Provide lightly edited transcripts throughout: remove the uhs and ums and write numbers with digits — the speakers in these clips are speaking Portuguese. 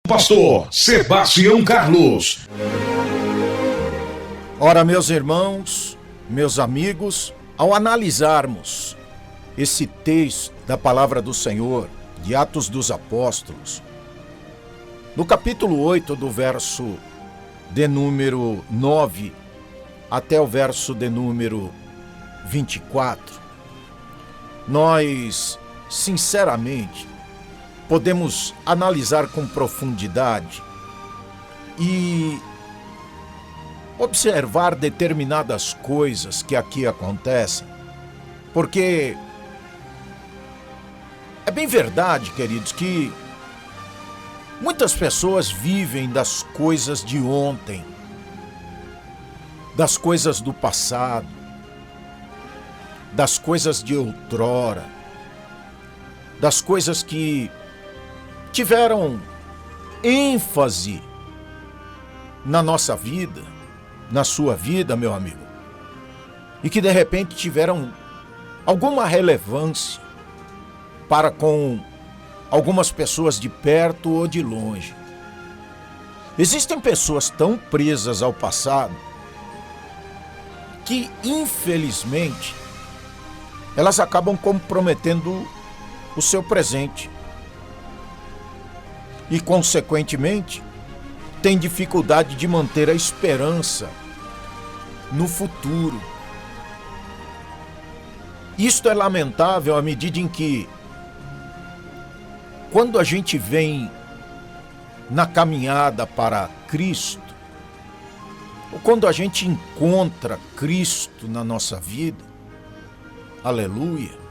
Pastor Sebastião Carlos. Ora, meus irmãos, meus amigos, ao analisarmos esse texto da palavra do Senhor, de Atos dos Apóstolos, no capítulo 8, do verso de número 9 até o verso de número 24, nós, sinceramente, podemos analisar com profundidade e observar determinadas coisas que aqui acontecem, porque é bem verdade, queridos, que muitas pessoas vivem das coisas de ontem, das coisas do passado, das coisas de outrora, das coisas que tiveram ênfase na nossa vida, na sua vida, meu amigo, e que de repente tiveram alguma relevância para com algumas pessoas de perto ou de longe. Existem pessoas tão presas ao passado que, infelizmente, elas acabam comprometendo o seu presente e, consequentemente, têm dificuldade de manter a esperança no futuro. Isto é lamentável à medida em que, quando a gente vem na caminhada para Cristo, ou quando a gente encontra Cristo na nossa vida, aleluia,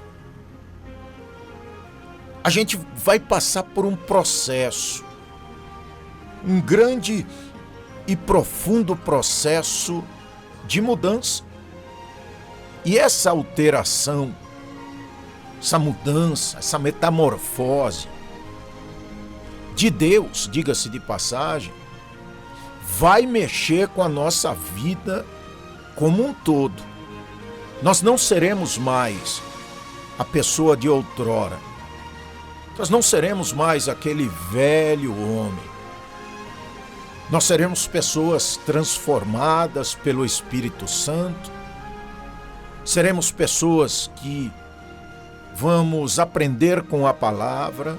a gente vai passar por um processo, um grande e profundo processo de mudança. E essa alteração, essa mudança, essa metamorfose de Deus, diga-se de passagem, vai mexer com a nossa vida como um todo. Nós não seremos mais a pessoa de outrora. Nós não seremos mais aquele velho homem. Nós seremos pessoas transformadas pelo Espírito Santo. Seremos pessoas que vamos aprender com a palavra.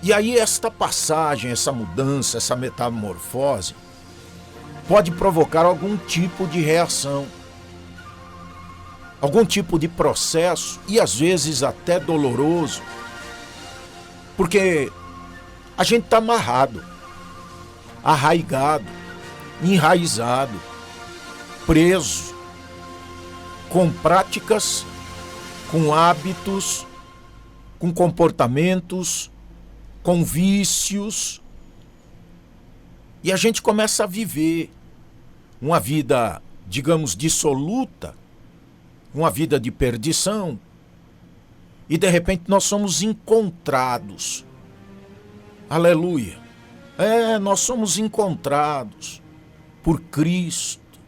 E aí esta passagem, essa mudança, essa metamorfose pode provocar algum tipo de reação, algum tipo de processo, e às vezes até doloroso, porque a gente está amarrado, arraigado, enraizado, preso, com práticas, com hábitos, com comportamentos, com vícios, e a gente começa a viver uma vida, digamos, dissoluta, uma vida de perdição, e de repente nós somos encontrados. Aleluia. Nós somos encontrados por Cristo.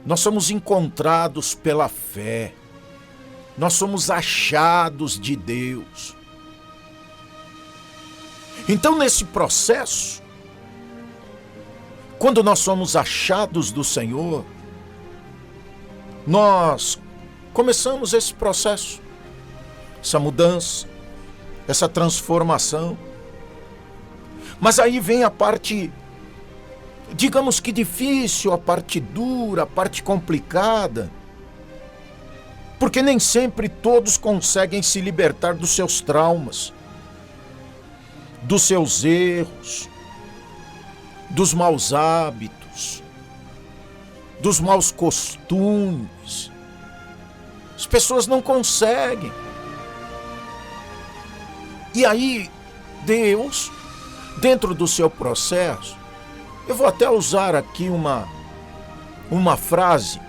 Nós somos encontrados pela fé. Nós somos achados de Deus. Então, nesse processo, quando nós somos achados do Senhor, nós começamos esse processo, essa mudança, essa transformação. Mas aí vem a parte, digamos que difícil, a parte dura, a parte complicada, porque nem sempre todos conseguem se libertar dos seus traumas, dos seus erros, dos maus hábitos, dos maus costumes. As pessoas não conseguem. E aí, Deus, dentro do seu processo, eu vou até usar aqui uma frase,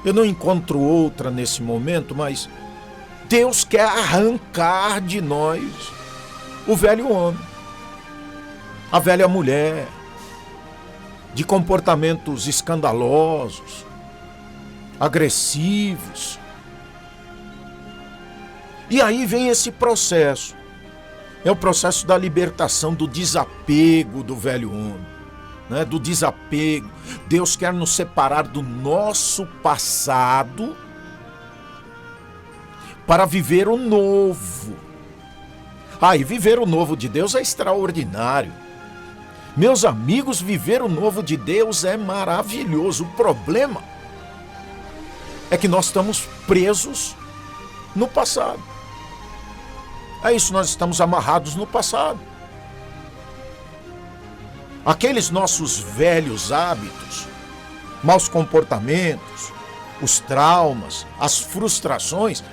eu não encontro outra nesse momento, mas Deus quer arrancar de nós o velho homem, a velha mulher, de comportamentos escandalosos, agressivos. E aí vem esse processo É o processo da libertação, do desapego do velho homem, né? Do desapego. Deus quer nos separar do nosso passado para viver o novo. E viver o novo de Deus é extraordinário. Meus amigos, viver o novo de Deus é maravilhoso. O problema é que nós estamos presos no passado. É isso, nós estamos amarrados no passado. Aqueles nossos velhos hábitos, maus comportamentos, os traumas, as frustrações,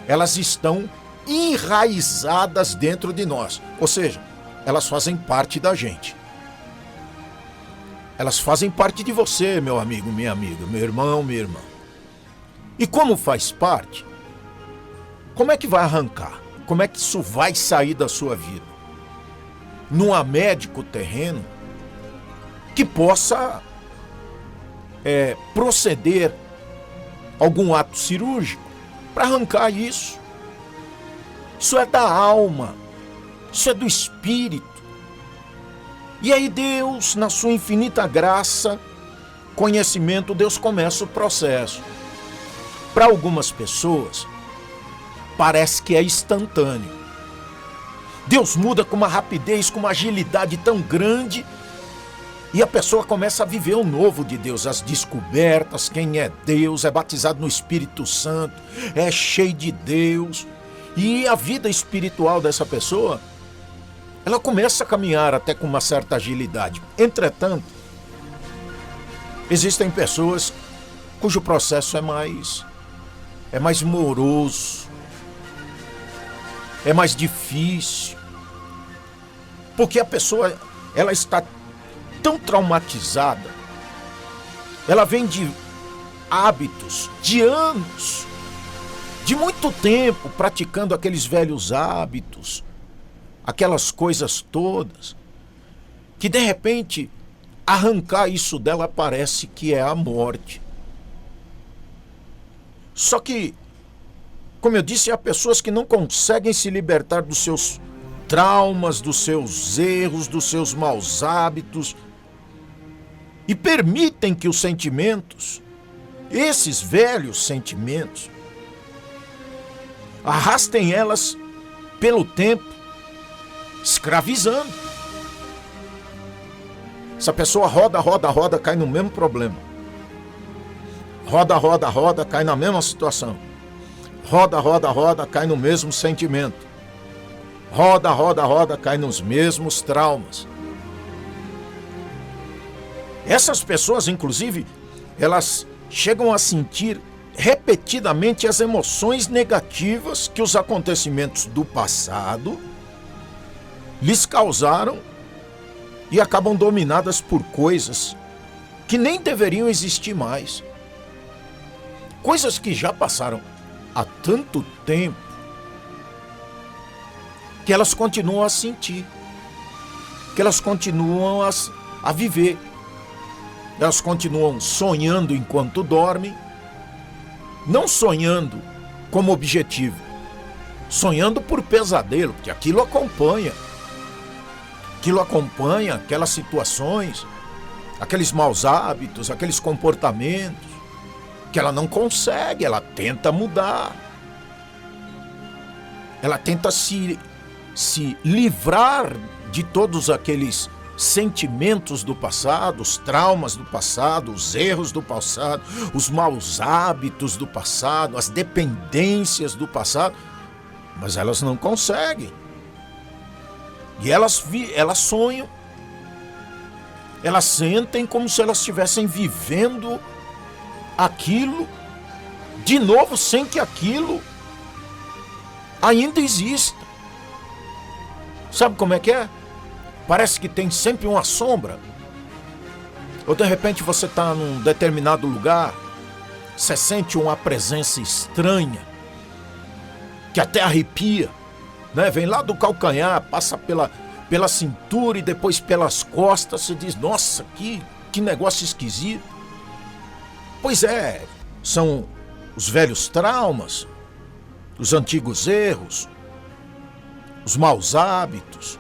elas estão enraizadas dentro de nós. Ou seja, elas fazem parte da gente. Elas fazem parte de você, meu amigo, minha amiga, meu irmão, minha irmã. E como faz parte, como é que vai arrancar? Como é que isso vai sair da sua vida? Não há médico terreno que possa proceder algum ato cirúrgico para arrancar isso. Isso é da alma, isso é do espírito. E aí Deus, na sua infinita graça, conhecimento, Deus começa o processo. Para algumas pessoas, parece que é instantâneo. Deus muda com uma rapidez, com uma agilidade tão grande, e a pessoa começa a viver o novo de Deus, as descobertas, quem é Deus, é batizado no Espírito Santo, é cheio de Deus. E a vida espiritual dessa pessoa, ela começa a caminhar até com uma certa agilidade. Entretanto, existem pessoas cujo processo é mais moroso, é mais difícil, porque a pessoa, ela está tão traumatizada, ela vem de hábitos, de anos, de muito tempo praticando aqueles velhos hábitos, aquelas coisas todas, que de repente arrancar isso dela parece que é a morte. Só que, como eu disse, há pessoas que não conseguem se libertar dos seus traumas, dos seus erros, dos seus maus hábitos, e permitem que os sentimentos, esses velhos sentimentos, arrastem elas pelo tempo, escravizando. Essa pessoa roda, cai no mesmo problema. Roda, cai na mesma situação. Roda, cai no mesmo sentimento. Roda, cai nos mesmos traumas. Essas pessoas, inclusive, elas chegam a sentir repetidamente as emoções negativas que os acontecimentos do passado lhes causaram e acabam dominadas por coisas que nem deveriam existir mais. Coisas que já passaram há tanto tempo que elas continuam a sentir, que elas continuam a viver. Elas continuam sonhando enquanto dormem, não sonhando como objetivo, sonhando por pesadelo, porque aquilo acompanha aquelas situações, aqueles maus hábitos, aqueles comportamentos que ela não consegue, ela tenta mudar, ela tenta se livrar de todos aqueles sentimentos do passado, os traumas do passado, os erros do passado, os maus hábitos do passado, as dependências do passado, mas elas não conseguem. E elas sonham, elas sentem como se elas estivessem vivendo aquilo de novo, sem que aquilo ainda exista. Sabe como é que é? Parece que tem sempre uma sombra. Ou de repente você está num determinado lugar, você sente uma presença estranha, que até arrepia, né? Vem lá do calcanhar, passa pela cintura e depois pelas costas, você diz, nossa, que negócio esquisito. Pois é, são os velhos traumas, os antigos erros, os maus hábitos,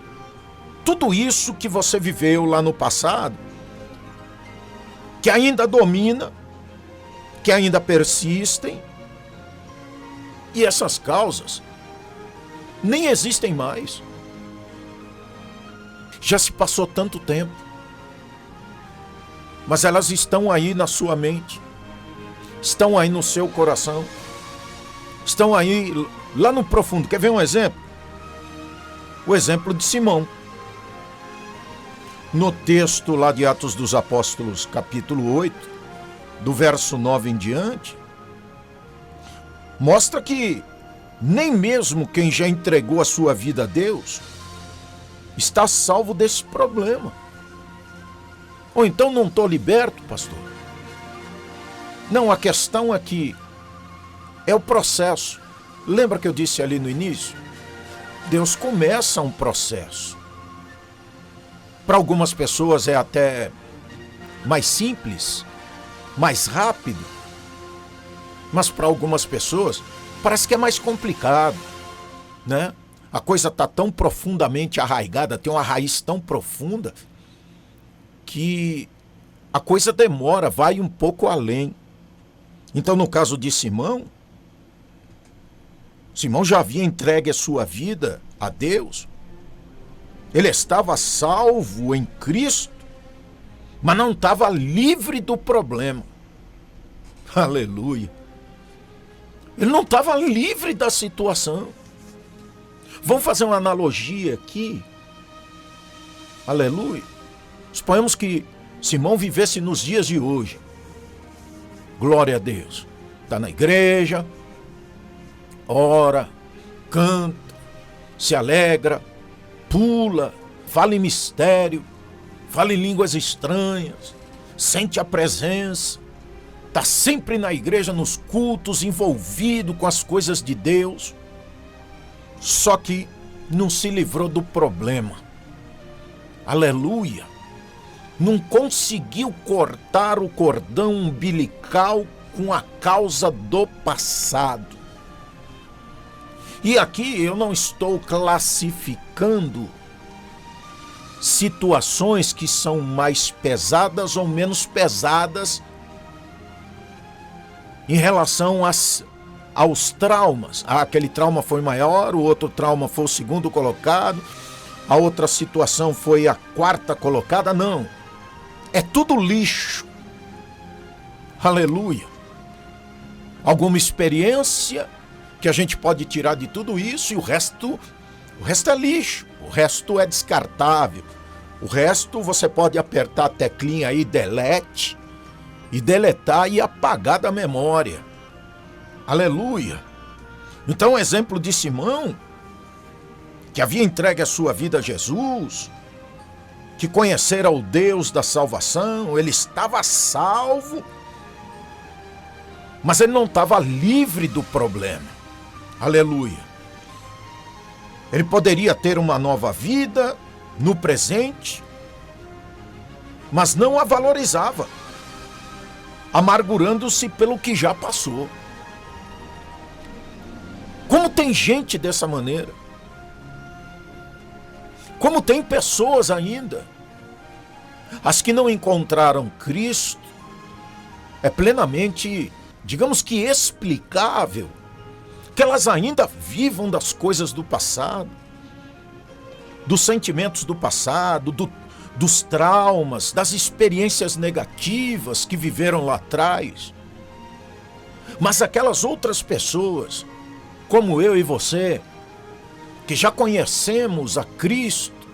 tudo isso que você viveu lá no passado, que ainda domina, que ainda persistem, e essas causas nem existem mais. Já se passou tanto tempo, mas elas estão aí na sua mente, estão aí no seu coração, estão aí lá no profundo. Quer ver um exemplo? O exemplo de Simão. No texto lá de Atos dos Apóstolos, capítulo 8, do verso 9 em diante, mostra que nem mesmo quem já entregou a sua vida a Deus está salvo desse problema. Ou então não estou liberto, pastor? Não, a questão aqui é o processo. Lembra que eu disse ali no início? Deus começa um processo. Para algumas pessoas é até mais simples, mais rápido, mas para algumas pessoas parece que é mais complicado, né? A coisa está tão profundamente arraigada, tem uma raiz tão profunda, que a coisa demora, vai um pouco além. Então, no caso de Simão, Simão já havia entregue a sua vida a Deus. Ele estava salvo em Cristo, mas não estava livre do problema. Aleluia. Ele não estava livre da situação. Vamos fazer uma analogia aqui. Aleluia. Suponhamos que Simão vivesse nos dias de hoje. Glória a Deus. Está na igreja, ora, canta, se alegra, pula, fala em mistério, fala em línguas estranhas, sente a presença, está sempre na igreja, nos cultos, envolvido com as coisas de Deus, só que não se livrou do problema. Aleluia! Não conseguiu cortar o cordão umbilical com a causa do passado. E aqui eu não estou classificando situações que são mais pesadas ou menos pesadas em relação aos traumas. Aquele trauma foi maior, o outro trauma foi o segundo colocado, a outra situação foi a quarta colocada. Não, é tudo lixo. Aleluia. Alguma experiência que a gente pode tirar de tudo isso, e o resto é lixo, o resto é descartável, o resto você pode apertar a teclinha aí, delete, e deletar e apagar da memória. Aleluia. Então, o exemplo de Simão, que havia entregue a sua vida a Jesus, que conhecera o Deus da salvação, ele estava salvo, mas ele não estava livre do problema. Aleluia. Ele poderia ter uma nova vida no presente, mas não a valorizava, amargurando-se pelo que já passou. Como tem gente dessa maneira? Como tem pessoas ainda? As que não encontraram Cristo, é plenamente, digamos que explicável, que elas ainda vivam das coisas do passado, dos sentimentos do passado, dos traumas, das experiências negativas que viveram lá atrás. Mas aquelas outras pessoas, como eu e você, que já conhecemos a Cristo,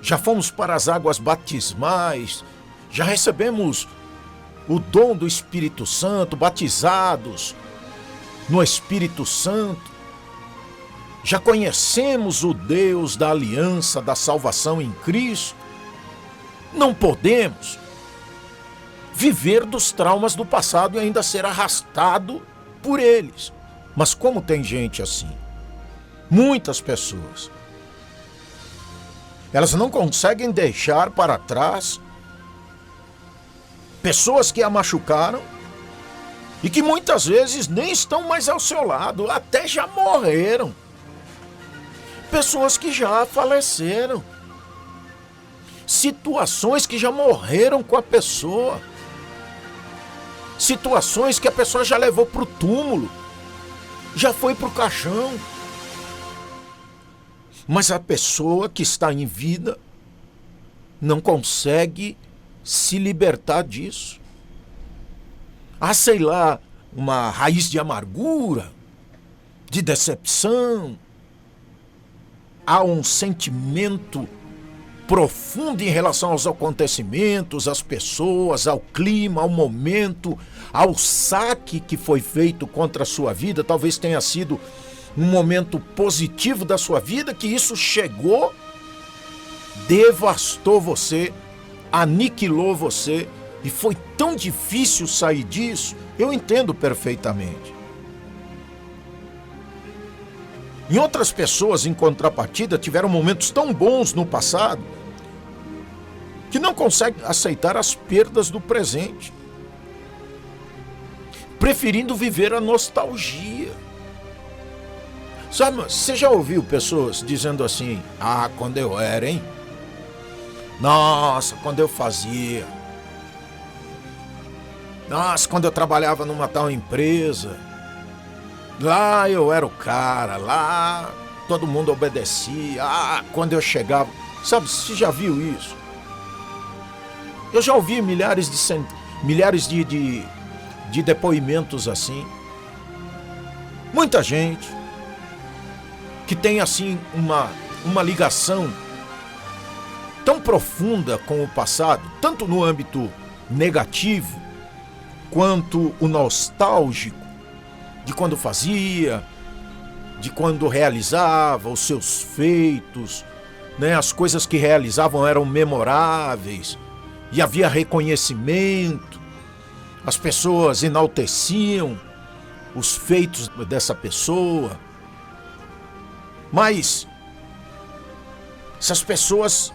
já fomos para as águas batismais, já recebemos o dom do Espírito Santo, batizados no Espírito Santo, já conhecemos o Deus da aliança, da salvação em Cristo, não podemos viver dos traumas do passado e ainda ser arrastado por eles. Mas como tem gente assim? Muitas pessoas. Elas não conseguem deixar para trás pessoas que a machucaram e que muitas vezes nem estão mais ao seu lado, até já morreram. pessoas que já faleceram, situações que já morreram com a pessoa, situações que a pessoa já levou para o túmulo, já foi para o caixão. Mas a pessoa que está em vida não consegue se libertar disso. Há, sei lá, uma raiz de amargura, de decepção. Há um sentimento profundo em relação aos acontecimentos, às pessoas, ao clima, ao momento, ao saque que foi feito contra a sua vida. Talvez tenha sido um momento positivo da sua vida, que isso chegou, devastou você, aniquilou você, e foi tão difícil sair disso. Eu entendo perfeitamente. Em outras pessoas, em contrapartida, tiveram momentos tão bons no passado que não conseguem aceitar as perdas do presente, preferindo viver a nostalgia. Sabe, você já ouviu pessoas dizendo assim: ah, quando eu era, hein? Nossa, quando eu fazia. Nossa, quando eu trabalhava numa tal empresa. Lá eu era o cara, lá todo mundo obedecia. Ah, quando eu chegava. Sabe, você já viu isso? Eu já ouvi milhares de depoimentos assim. Muita gente que tem assim uma ligação tão profunda com o passado, tanto no âmbito negativo quanto o nostálgico, de quando fazia, de quando realizava os seus feitos, né? As coisas que realizavam eram memoráveis e havia reconhecimento, as pessoas enalteciam os feitos dessa pessoa. Mas essas pessoas,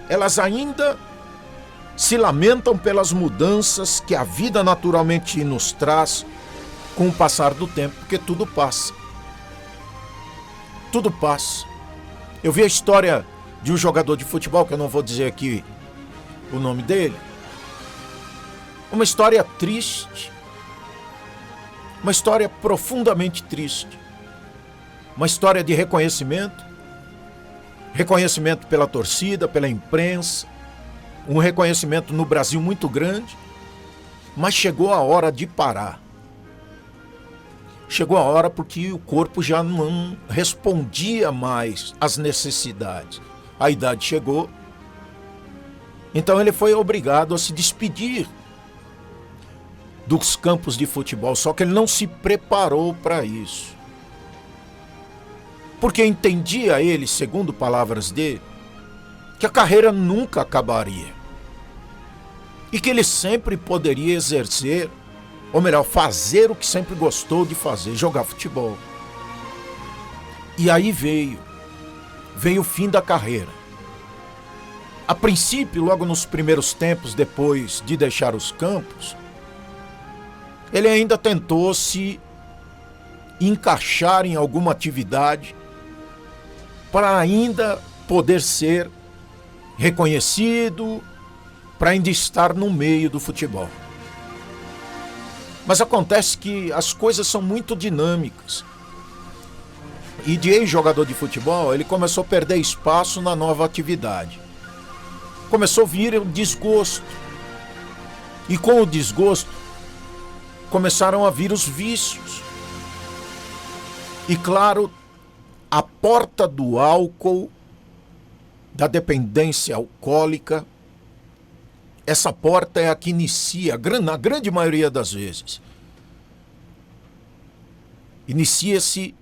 elas ainda se lamentam pelas mudanças que a vida naturalmente nos traz com o passar do tempo, porque tudo passa. Tudo passa. Eu vi a história de um jogador de futebol, que eu não vou dizer aqui o nome dele. Uma história triste. Uma história profundamente triste. Uma história de reconhecimento. Reconhecimento pela torcida, pela imprensa. Um reconhecimento no Brasil muito grande. Mas chegou a hora de parar. Chegou a hora porque o corpo já não respondia mais às necessidades. A idade chegou. Então ele foi obrigado a se despedir dos campos de futebol. Só que ele não se preparou para isso. Porque entendia ele, segundo palavras dele, que a carreira nunca acabaria. E que ele sempre poderia exercer, ou melhor, fazer o que sempre gostou de fazer, jogar futebol. E aí veio o fim da carreira. A princípio, logo nos primeiros tempos, depois de deixar os campos, ele ainda tentou se encaixar em alguma atividade para ainda poder ser reconhecido, para ainda estar no meio do futebol. Mas acontece que as coisas são muito dinâmicas. E de ex-jogador de futebol, ele começou a perder espaço na nova atividade. Começou a vir o desgosto. E com o desgosto, começaram a vir os vícios. E claro, a porta do álcool, da dependência alcoólica, essa porta é a que inicia, na grande maioria das vezes. Inicia-se,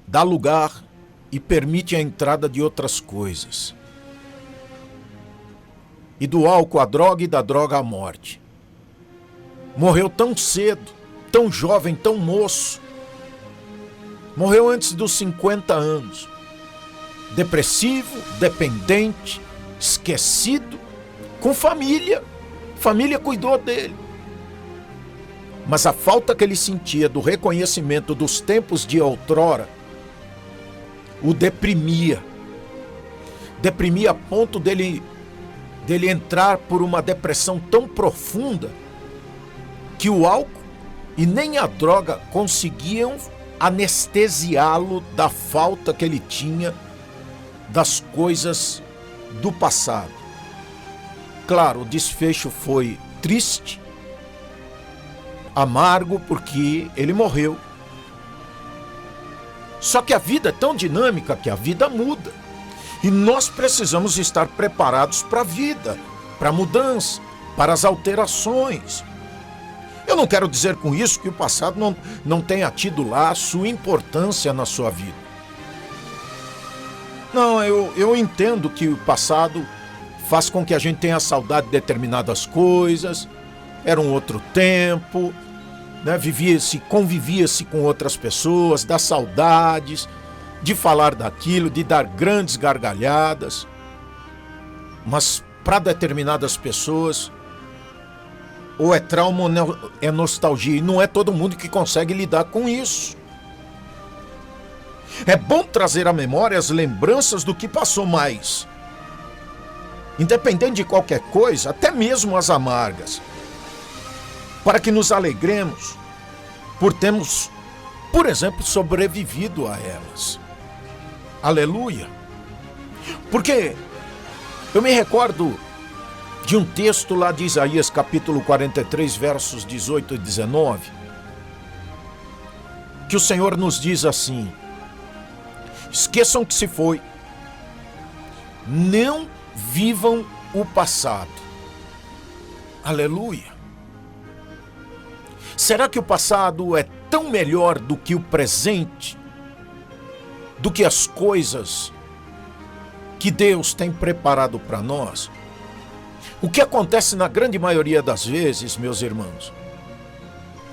dá lugar e permite a entrada de outras coisas. E do álcool à droga e da droga à morte. Morreu tão cedo, tão jovem, tão moço. Morreu antes dos 50 anos. Depressivo, dependente, esquecido, com família. Família cuidou dele. Mas a falta que ele sentia do reconhecimento dos tempos de outrora o deprimia. Deprimia a ponto dele entrar por uma depressão tão profunda que o álcool e nem a droga conseguiam anestesiá-lo da falta que ele tinha das coisas do passado. Claro, o desfecho foi triste, amargo, porque ele morreu. Só que a vida é tão dinâmica que a vida muda. E nós precisamos estar preparados para a vida, para a mudança, para as alterações. Eu não quero dizer com isso que o passado não tenha tido lá a sua importância na sua vida. Não, eu entendo que o passado faz com que a gente tenha saudade de determinadas coisas, era um outro tempo, né? Convivia-se com outras pessoas, dá saudades de falar daquilo, de dar grandes gargalhadas. Mas para determinadas pessoas, ou é trauma ou é nostalgia, e não é todo mundo que consegue lidar com isso. É bom trazer à memória as lembranças do que passou mais, independente de qualquer coisa, até mesmo as amargas, para que nos alegremos por termos, por exemplo, sobrevivido a elas. Aleluia! Porque eu me recordo de um texto lá de Isaías capítulo 43, versos 18 e 19, que o Senhor nos diz assim: esqueçam que se foi, não vivam o passado. Aleluia! Será que o passado é tão melhor do que o presente? Do que as coisas que Deus tem preparado para nós? O que acontece na grande maioria das vezes, meus irmãos,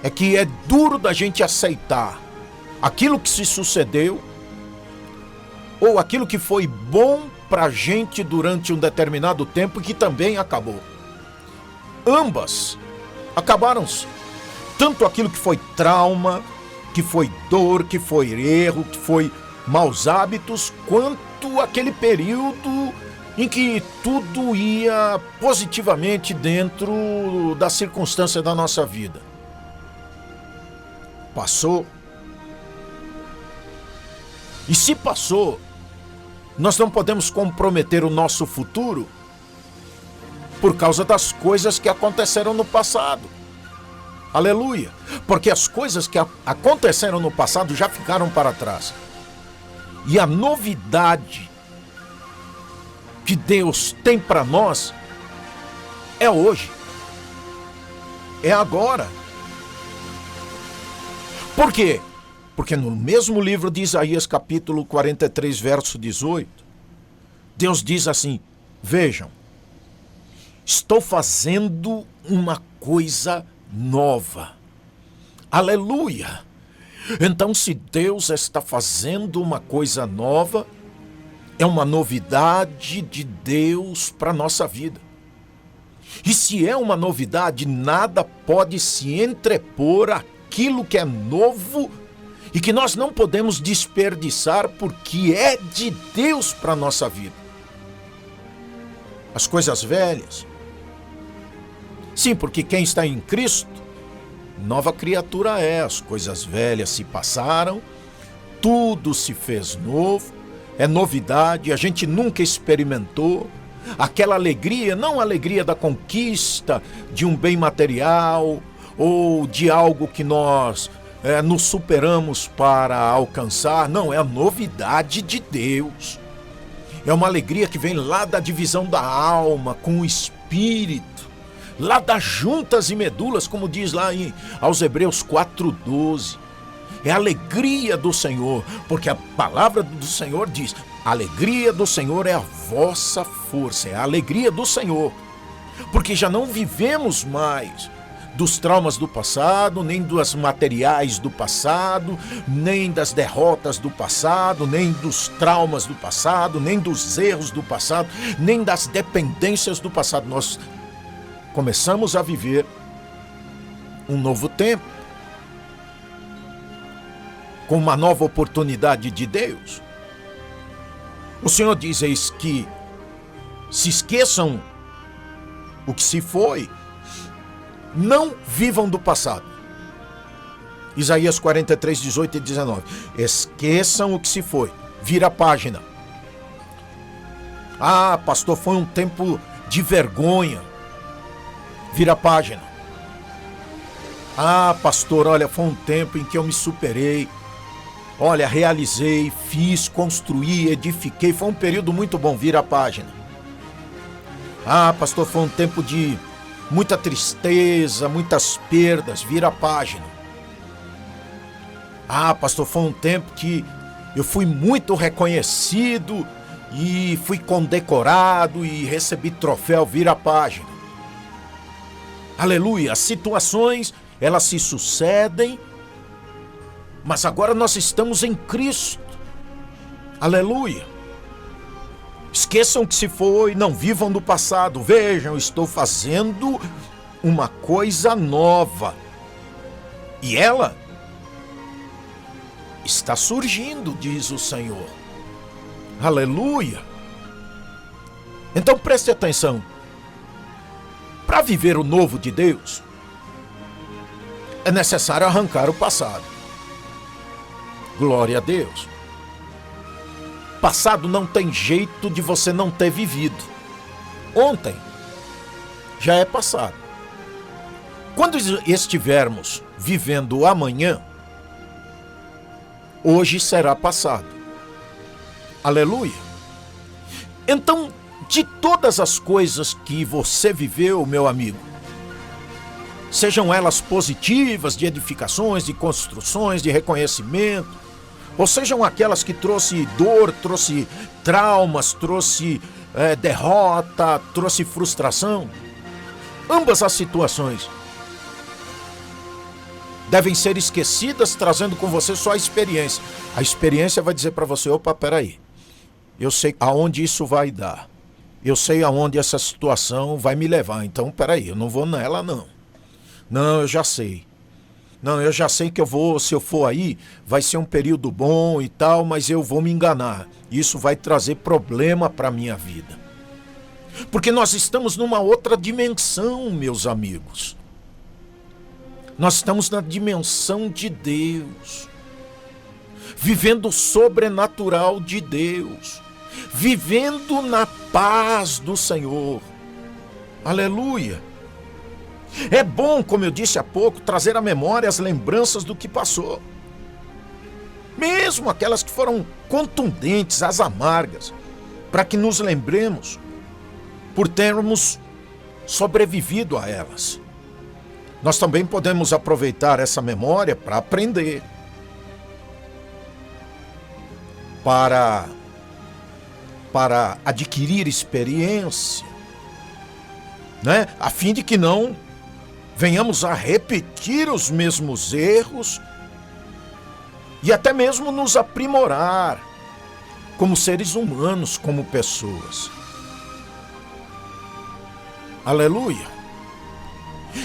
é que é duro da gente aceitar aquilo que se sucedeu ou aquilo que foi bom para a gente durante um determinado tempo e que também acabou. Ambas acabaram-se. Tanto aquilo que foi trauma, que foi dor, que foi erro, que foi maus hábitos, quanto aquele período em que tudo ia positivamente dentro da circunstância da nossa vida. Passou. E se passou, nós não podemos comprometer o nosso futuro por causa das coisas que aconteceram no passado. Aleluia! Porque as coisas que aconteceram no passado já ficaram para trás. E a novidade que Deus tem para nós é hoje. É agora. Por quê? Porque no mesmo livro de Isaías, capítulo 43, verso 18, Deus diz assim: vejam, estou fazendo uma coisa nova. Aleluia! Então, se Deus está fazendo uma coisa nova, é uma novidade de Deus para a nossa vida. E se é uma novidade, nada pode se entrepor àquilo que é novo e que nós não podemos desperdiçar porque é de Deus para a nossa vida. As coisas velhas. Sim, porque quem está em Cristo, nova criatura é. As coisas velhas se passaram, tudo se fez novo, é novidade, a gente nunca experimentou aquela alegria, não a alegria da conquista de um bem material ou de algo que nós nos superamos para alcançar. Não, é a novidade de Deus. É uma alegria que vem lá da divisão da alma com o espírito, lá das juntas e medulas, como diz lá aos Hebreus 4:12. É a alegria do Senhor, porque a palavra do Senhor diz: a alegria do Senhor é a vossa força, é a alegria do Senhor. Porque já não vivemos mais dos traumas do passado, nem dos materiais do passado, nem das derrotas do passado, nem dos traumas do passado, nem dos erros do passado, nem das dependências do passado. Nós começamos a viver um novo tempo, com uma nova oportunidade de Deus. O Senhor diz eis que se esqueçam o que se foi, não vivam do passado. Isaías 43, 18 e 19. Esqueçam o que se foi. Vira a página. Ah, pastor, foi um tempo de vergonha. Vira a página. Ah, pastor, olha, foi um tempo em que eu me superei. Olha, realizei, fiz, construí, edifiquei. Foi um período muito bom. Vira a página. Ah, pastor, foi um tempo de muita tristeza, muitas perdas. Vira a página. Ah, pastor, foi um tempo que eu fui muito reconhecido e fui condecorado e recebi troféu. Vira a página. Aleluia, as situações, elas se sucedem, mas agora nós estamos em Cristo. Aleluia. Esqueçam o que se foi, não vivam do passado. Vejam, eu estou fazendo uma coisa nova. E ela está surgindo, diz o Senhor. Aleluia. Então preste atenção. Para viver o novo de Deus, é necessário arrancar o passado. Glória a Deus. Passado não tem jeito de você não ter vivido. Ontem já é passado. Quando estivermos vivendo o amanhã, hoje será passado. Aleluia. Então, de todas as coisas que você viveu, meu amigo, sejam elas positivas, de edificações, de construções, de reconhecimento, ou sejam aquelas que trouxe dor, trouxe traumas, trouxe derrota, trouxe frustração, ambas as situações devem ser esquecidas, trazendo com você só a experiência. A experiência vai dizer para você, opa, peraí, eu sei aonde isso vai dar. Eu sei aonde essa situação vai me levar. Então, peraí, eu não vou nela, não. Não, eu já sei. Não, eu já sei que eu vou, se eu for aí, vai ser um período bom e tal, mas eu vou me enganar. Isso vai trazer problema para a minha vida. Porque nós estamos numa outra dimensão, meus amigos. Nós estamos na dimensão de Deus. Vivendo o sobrenatural de Deus. Vivendo na paz do Senhor. Aleluia. É bom, como eu disse há pouco, trazer à memória as lembranças do que passou. Mesmo aquelas que foram contundentes, as amargas, para que nos lembremos por termos sobrevivido a elas. Nós também podemos aproveitar essa memória para aprender. Para adquirir experiência, né? A fim de que não venhamos a repetir os mesmos erros e até mesmo nos aprimorar como seres humanos, como pessoas. Aleluia.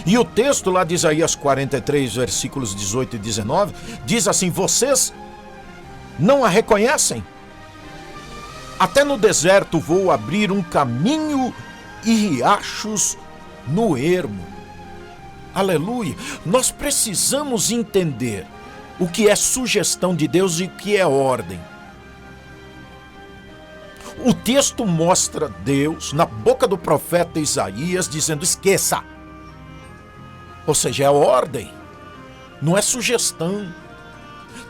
E o texto lá de Isaías 43, versículos 18 e 19, diz assim, vocês não a reconhecem? Até no deserto vou abrir um caminho e riachos no ermo. Aleluia! Nós precisamos entender o que é sugestão de Deus e o que é ordem. O texto mostra Deus na boca do profeta Isaías dizendo, esqueça. Ou seja, é ordem, não é sugestão.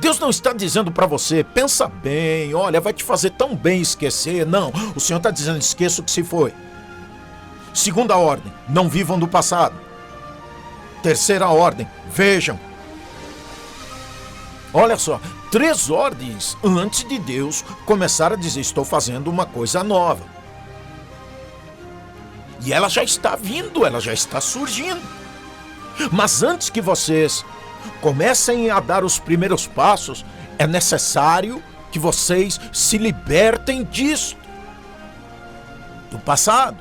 Deus não está dizendo para você, pensa bem, olha, vai te fazer tão bem esquecer. Não, o Senhor está dizendo, esqueça o que se foi. Segunda ordem, não vivam do passado. Terceira ordem, vejam. Olha só, 3 ordens antes de Deus começar a dizer, estou fazendo uma coisa nova. E ela já está vindo, ela já está surgindo. Mas antes que vocês comecem a dar os primeiros passos, é necessário que vocês se libertem disso. Do passado,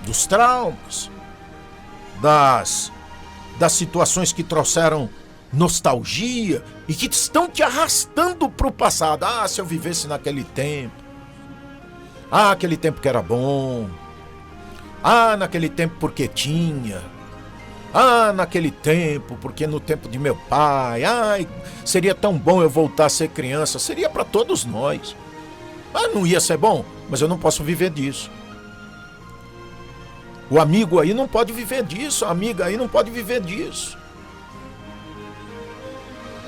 dos traumas, das situações que trouxeram nostalgia e que estão te arrastando para o passado. Ah, se eu vivesse naquele tempo. Ah, aquele tempo que era bom. Ah, naquele tempo porque tinha. Ah, naquele tempo, porque no tempo de meu pai. Ai, seria tão bom eu voltar a ser criança. Seria para todos nós. Ah, não ia ser bom, mas eu não posso viver disso. O amigo aí não pode viver disso, a amiga aí não pode viver disso.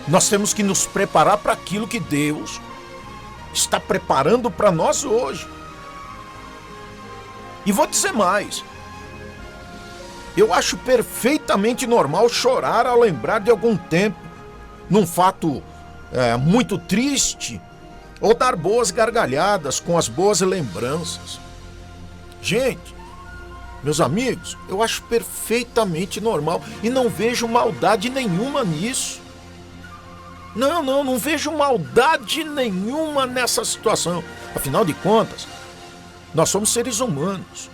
Nós temos que nos preparar para aquilo que Deus está preparando para nós hoje. E vou dizer mais. Eu acho perfeitamente normal chorar ao lembrar de algum tempo, num fato muito triste, ou dar boas gargalhadas com as boas lembranças. Gente, meus amigos, eu acho perfeitamente normal e não vejo maldade nenhuma nisso. Não vejo maldade nenhuma nessa situação. Afinal de contas, nós somos seres humanos.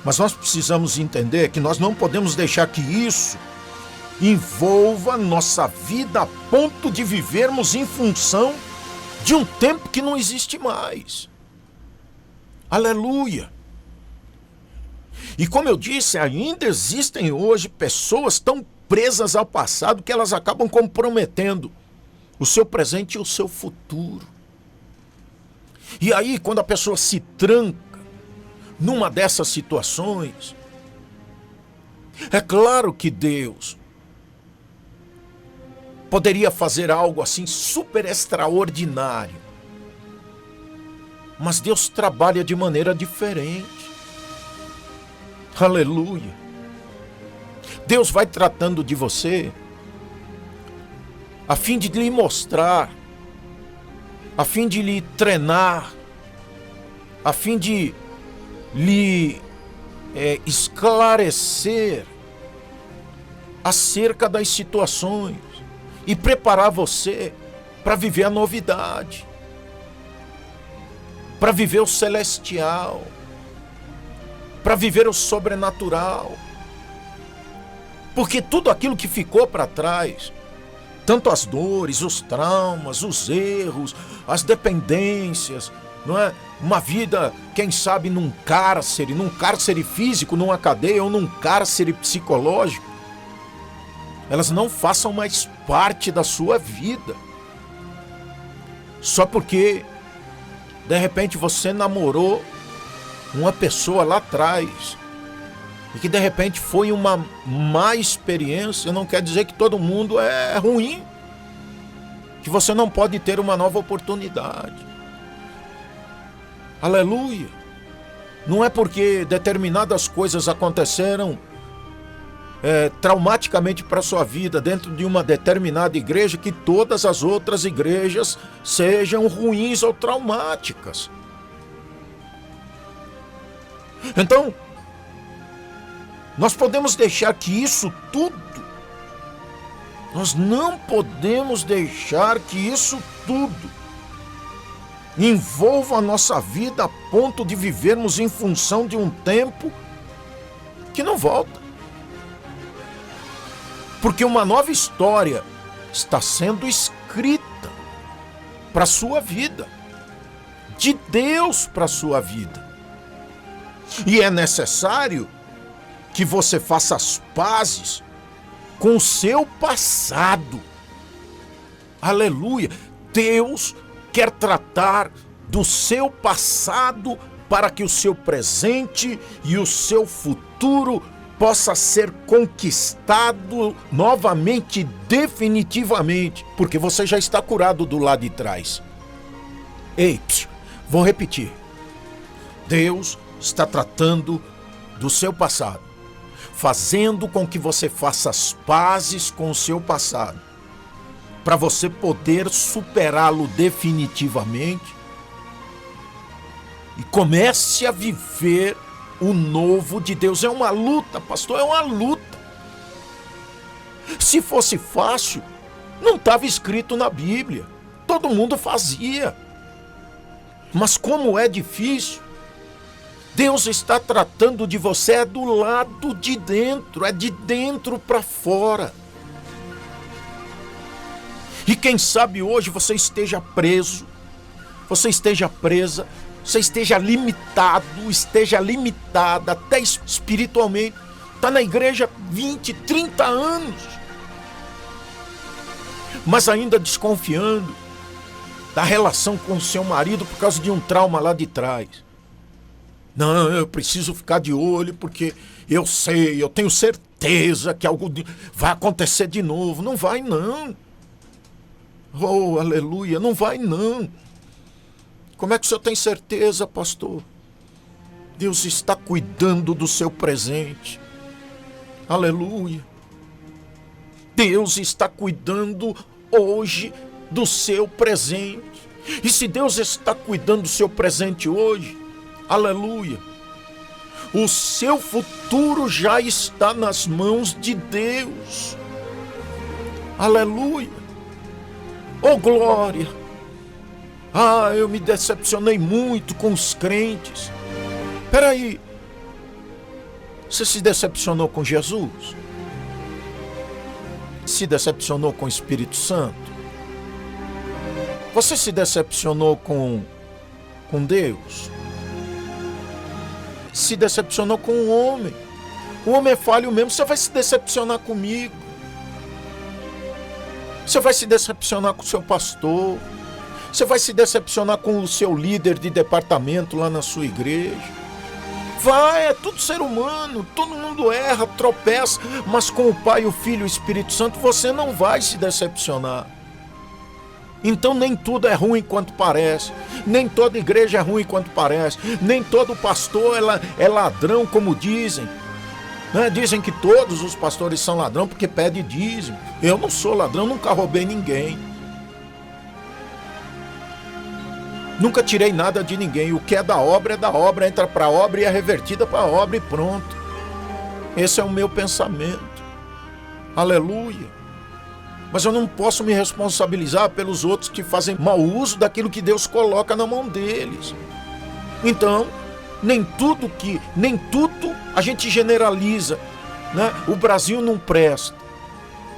Mas nós precisamos entender que nós não podemos deixar que isso envolva nossa vida a ponto de vivermos em função de um tempo que não existe mais. Aleluia! E como eu disse, ainda existem hoje pessoas tão presas ao passado que elas acabam comprometendo o seu presente e o seu futuro. E aí, quando a pessoa se tranca numa dessas situações, é claro que Deus poderia fazer algo assim super extraordinário. Mas Deus trabalha de maneira diferente. Aleluia. Deus vai tratando de você a fim de lhe mostrar, a fim de lhe treinar, a fim de lhe esclarecer acerca das situações e preparar você para viver a novidade, para viver o celestial, para viver o sobrenatural. Porque tudo aquilo que ficou para trás, tanto as dores, os traumas, os erros, as dependências, não é? Uma vida, quem sabe, num cárcere físico, numa cadeia ou num cárcere psicológico, elas não façam mais parte da sua vida. Só porque, de repente, você namorou uma pessoa lá atrás e que de repente foi uma má experiência, não quer dizer que todo mundo é ruim, que você não pode ter uma nova oportunidade. Aleluia! Não é porque determinadas coisas aconteceram traumaticamente para a sua vida dentro de uma determinada igreja que todas as outras igrejas sejam ruins ou traumáticas. Então, nós podemos deixar que isso tudo, nós não podemos deixar que isso tudo envolva a nossa vida a ponto de vivermos em função de um tempo que não volta. Porque uma nova história está sendo escrita para a sua vida, de Deus para a sua vida. E é necessário que você faça as pazes com o seu passado. Aleluia! Deus quer tratar do seu passado para que o seu presente e o seu futuro possa ser conquistado novamente, definitivamente, porque você já está curado do lado de trás. Ei, vou repetir. Deus está tratando do seu passado, fazendo com que você faça as pazes com o seu passado, para você poder superá-lo definitivamente e comece a viver o novo de Deus. É uma luta, pastor, é uma luta. Se fosse fácil, não estava escrito na Bíblia. Todo mundo fazia. Mas como é difícil, Deus está tratando de você é do lado de dentro, é de dentro para fora. E quem sabe hoje você esteja preso, você esteja presa você esteja limitado, esteja limitada até espiritualmente. Está na igreja 20, 30 anos, mas ainda desconfiando da relação com o seu marido por causa de um trauma lá de trás. Não, eu preciso ficar de olho porque eu sei, eu tenho certeza que algo vai acontecer de novo. Não vai não. Oh, aleluia, não vai não. Como é que o senhor tem certeza, pastor? Deus está cuidando do seu presente. Aleluia. Deus está cuidando hoje do seu presente. E se Deus está cuidando do seu presente hoje, aleluia, o seu futuro já está nas mãos de Deus. Aleluia. Oh, glória. Ah, eu me decepcionei muito com os crentes. Peraí, você se decepcionou com Jesus? Se decepcionou com o Espírito Santo? Você se decepcionou com Deus? Se decepcionou com o homem? O homem é falho mesmo, você vai se decepcionar comigo. Você vai se decepcionar com o seu pastor. Você vai se decepcionar com o seu líder de departamento lá na sua igreja. Vai, é tudo ser humano, todo mundo erra, tropeça, mas com o Pai, o Filho e o Espírito Santo você não vai se decepcionar. Então nem tudo é ruim quanto parece, nem toda igreja é ruim quanto parece, nem todo pastor é ladrão como dizem. Dizem que todos os pastores são ladrão porque pedem dízimo. Eu não sou ladrão, nunca roubei ninguém. Nunca tirei nada de ninguém. O que é da obra, entra para a obra e é revertida para a obra e pronto. Esse é o meu pensamento. Aleluia. Mas eu não posso me responsabilizar pelos outros que fazem mau uso daquilo que Deus coloca na mão deles. Então, nem tudo a gente generaliza, né? O Brasil não presta.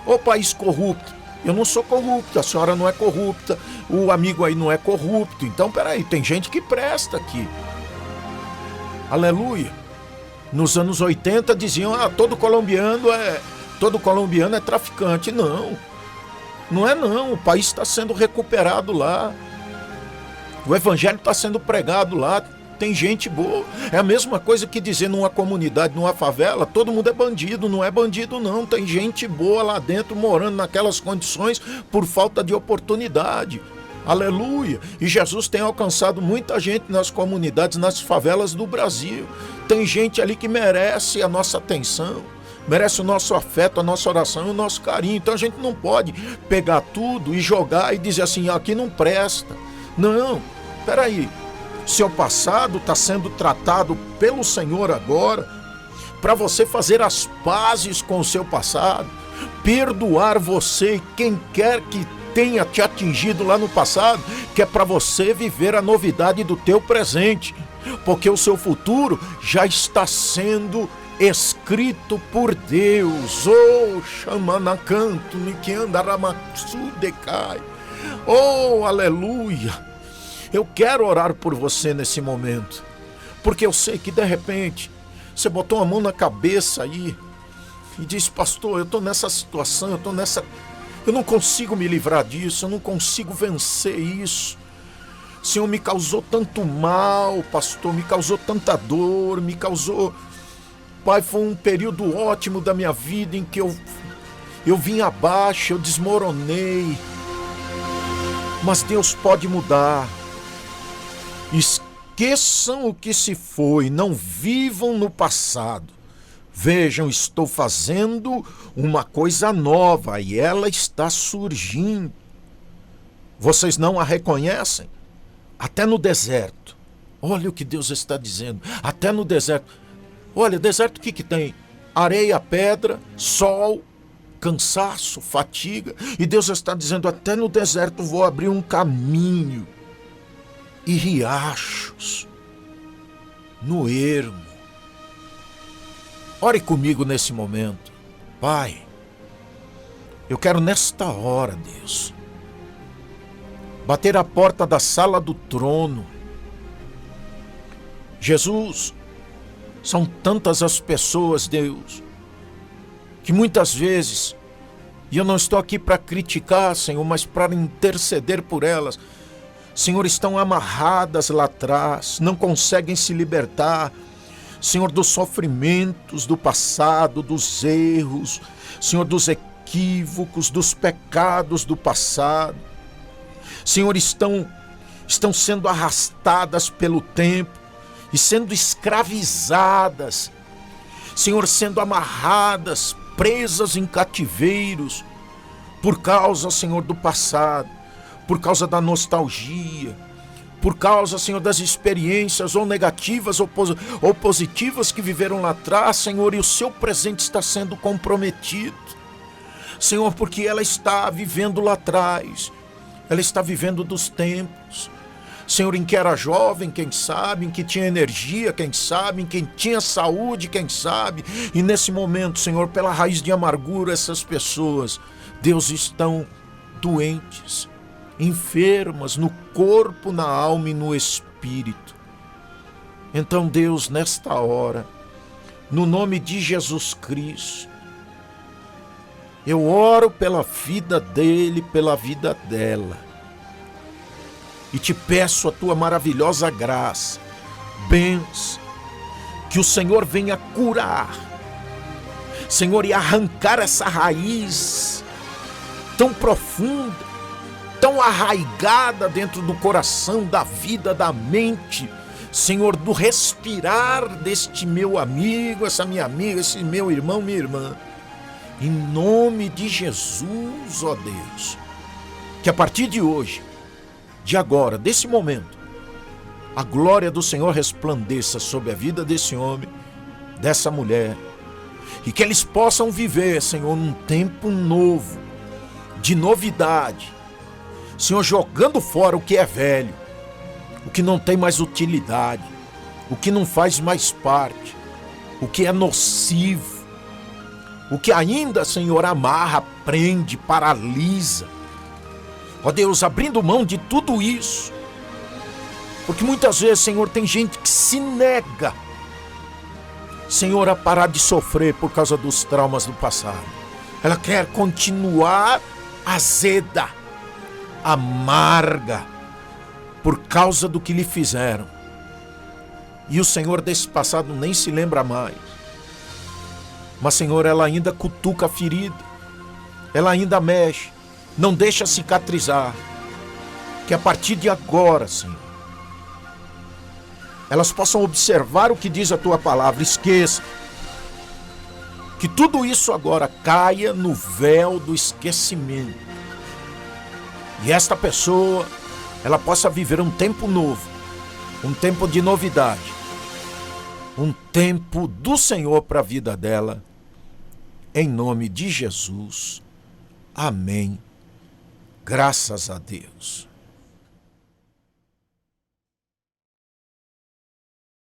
O país corrupto. Eu não sou corrupto, a senhora não é corrupta, o amigo aí não é corrupto. Então, peraí, tem gente que presta aqui. Aleluia. Nos anos 80 diziam, todo colombiano é traficante. Não é não, o país está sendo recuperado lá. O evangelho está sendo pregado lá, tem gente boa. É a mesma coisa que dizer numa comunidade, numa favela, todo mundo é bandido. Não é bandido não, tem gente boa lá dentro morando naquelas condições por falta de oportunidade. Aleluia. E Jesus tem alcançado muita gente nas comunidades, nas favelas do Brasil. Tem gente ali que merece a nossa atenção, merece o nosso afeto, a nossa oração e o nosso carinho. Então a gente não pode pegar tudo e jogar e dizer assim, aqui não presta. Não, peraí. Seu passado está sendo tratado pelo Senhor agora, para você fazer as pazes com o seu passado, perdoar você e quem quer que tenha te atingido lá no passado, que é para você viver a novidade do teu presente, porque o seu futuro já está sendo escrito por Deus. Oh, chamanacanto, nikiandaramatsudecai. Oh, aleluia. Eu quero orar por você nesse momento, porque eu sei que de repente você botou a mão na cabeça aí e disse, pastor, eu estou nessa situação, eu não consigo me livrar disso, eu não consigo vencer isso. O Senhor me causou tanto mal, pastor, me causou tanta dor, Pai, foi um período ótimo da minha vida em que eu vim abaixo, eu desmoronei, mas Deus pode mudar. Esqueçam o que se foi, não vivam no passado. Vejam, estou fazendo uma coisa nova e ela está surgindo. Vocês não a reconhecem? Até no deserto. Olha o que Deus está dizendo. Até no deserto. Olha, deserto o que tem? Areia, pedra, sol, cansaço, fatiga. E Deus está dizendo, até no deserto vou abrir um caminho. E riachos no ermo. Ore comigo nesse momento. Pai, eu quero nesta hora, Deus, bater a porta da sala do trono Jesus, são tantas as pessoas, Deus, que muitas vezes, e eu não estou aqui para criticar, Senhor, mas para interceder por elas, Senhor, estão amarradas lá atrás, não conseguem se libertar, Senhor, dos sofrimentos do passado, dos erros, Senhor, dos equívocos, dos pecados do passado. Senhor, estão sendo arrastadas pelo tempo e sendo escravizadas, Senhor, sendo amarradas, presas em cativeiros, por causa, Senhor, do passado, por causa da nostalgia, por causa, Senhor, das experiências ou negativas ou positivas que viveram lá atrás, Senhor, e o seu presente está sendo comprometido, Senhor, porque ela está vivendo lá atrás, ela está vivendo dos tempos, Senhor, em que era jovem, quem sabe, em que tinha energia, quem sabe, em que tinha saúde, quem sabe, e nesse momento, Senhor, pela raiz de amargura, essas pessoas, Deus, estão doentes, enfermas no corpo, na alma e no espírito. Então, Deus, nesta hora, no nome de Jesus Cristo, eu oro pela vida dele, pela vida dela, e te peço a tua maravilhosa graça, bênção, que o Senhor venha curar, Senhor, e arrancar essa raiz tão profunda, tão arraigada dentro do coração, da vida, da mente, Senhor, do respirar deste meu amigo, essa minha amiga, esse meu irmão, minha irmã. Em nome de Jesus, ó Deus, que a partir de hoje, de agora, desse momento, a glória do Senhor resplandeça sobre a vida desse homem, dessa mulher, e que eles possam viver, Senhor, num tempo novo, de novidade, Senhor, jogando fora o que é velho, o que não tem mais utilidade, o que não faz mais parte, o que é nocivo, o que ainda, Senhor, amarra, prende, paralisa. Ó Deus, abrindo mão de tudo isso, porque muitas vezes, Senhor, tem gente que se nega, Senhor, a parar de sofrer por causa dos traumas do passado. Ela quer continuar azeda, amarga, por causa do que lhe fizeram. E o Senhor desse passado nem se lembra mais. Mas, Senhor, ela ainda cutuca a ferida, ela ainda mexe, não deixa cicatrizar. Que a partir de agora, Senhor, elas possam observar o que diz a tua palavra. Esqueça. Que tudo isso agora caia no véu do esquecimento. E esta pessoa, ela possa viver um tempo novo, um tempo de novidade, um tempo do Senhor para a vida dela. Em nome de Jesus. Amém. Graças a Deus.